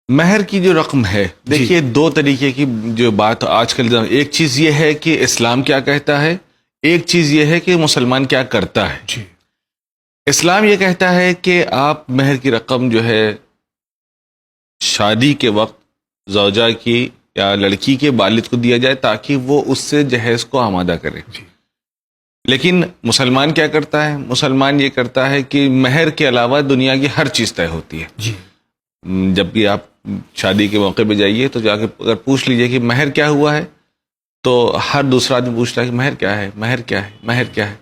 مہر کی جو رقم ہے، دیکھیے دو طریقے کی جو بات آج کل، ایک چیز یہ ہے کہ اسلام کیا کہتا ہے، ایک چیز یہ ہے کہ مسلمان کیا کرتا ہے. جی اسلام یہ کہتا ہے کہ آپ مہر کی رقم جو ہے شادی کے وقت زوجہ کی یا لڑکی کے والد کو دیا جائے تاکہ وہ اس سے جہیز کو آمادہ کرے. جی لیکن مسلمان کیا کرتا ہے؟ مسلمان یہ کرتا ہے کہ مہر کے علاوہ دنیا کی ہر چیز طے ہوتی ہے. جی جب بھی آپ شادی کے موقع پہ جائیے تو جا کے اگر پوچھ لیجئے کہ مہر کیا ہوا ہے، تو ہر دوسرا آدمی پوچھتا ہے کہ مہر کیا ہے، مہر کیا ہے، مہر کیا ہے.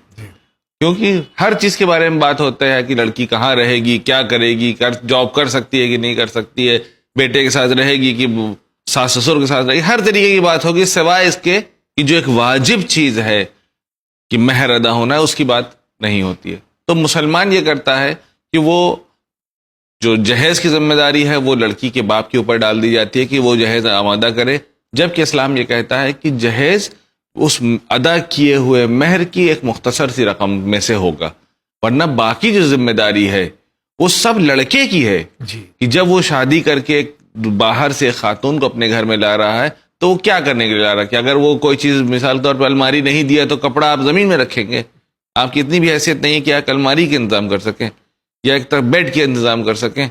کیونکہ ہر چیز کے بارے میں بات ہوتا ہے کہ لڑکی کہاں رہے گی، کیا کرے گی، جاب کر سکتی ہے کہ نہیں کر سکتی ہے، بیٹے کے ساتھ رہے گی کہ ساس سسر کے ساتھ رہے گی، ہر طریقے کی بات ہوگی سوائے اس کے کہ جو ایک واجب چیز ہے کہ مہر ادا ہونا ہے، اس کی بات نہیں ہوتی ہے. تو مسلمان یہ کرتا ہے کہ وہ جو جہیز کی ذمہ داری ہے وہ لڑکی کے باپ کے اوپر ڈال دی جاتی ہے کہ وہ جہیز آمادہ کرے، جبکہ اسلام یہ کہتا ہے کہ جہیز اس ادا کیے ہوئے مہر کی ایک مختصر سی رقم میں سے ہوگا، ورنہ باقی جو ذمہ داری ہے وہ سب لڑکے کی ہے. جی کہ جب وہ شادی کر کے باہر سے خاتون کو اپنے گھر میں لا رہا ہے تو وہ کیا کرنے کے لیے لا رہا ہے کہ اگر وہ کوئی چیز مثال طور پر الماری نہیں دیا تو کپڑا آپ زمین میں رکھیں گے؟ آپ کی اتنی بھی حیثیت نہیں کہ آپ الماری کے انتظام کر سکیں یا ایک طرف بیڈ کے انتظام کر سکیں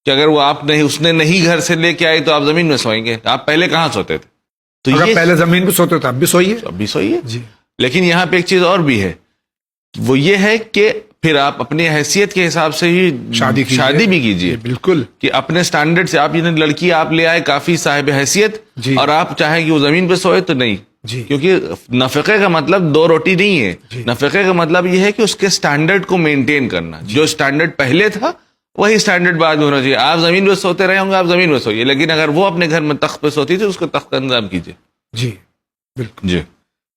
کہ اگر وہ آپ نہیں، اس نے نہیں گھر سے لے کے آئی تو آپ زمین میں سوئیں گے. آپ پہلے کہاں سوتے تھے؟ تو اگر یہ پہلے زمین پہ سوتے تھے اب بھی سوئیے. اب بھی سوئیے. جی لیکن یہاں پہ ایک چیز اور بھی ہے، وہ یہ ہے کہ پھر آپ اپنی حیثیت کے حساب سے ہی شادی بھی کیجیے. بالکل. کہ اپنے سٹینڈرڈ سے آپ، یہ لڑکی آپ لے آئے کافی صاحب حیثیت، جی اور آپ چاہیں کہ وہ زمین پہ سوئے تو نہیں. جی کیونکہ نفقے کا مطلب دو روٹی نہیں ہے. جی نفقے کا مطلب یہ ہے کہ اس کے سٹینڈرڈ کو مینٹین کرنا. جو سٹینڈرڈ پہلے تھا وہی سٹینڈرڈ بعد میں ہونا چاہیے. آپ زمین پہ سوتے رہے ہوں گے، آپ زمین پہ سوئیے، لیکن اگر وہ اپنے گھر میں تخت پہ سوتی تھی اس کو تخت کا انتظام کیجیے. جی بالکل. جی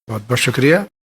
بہت بہت شکریہ.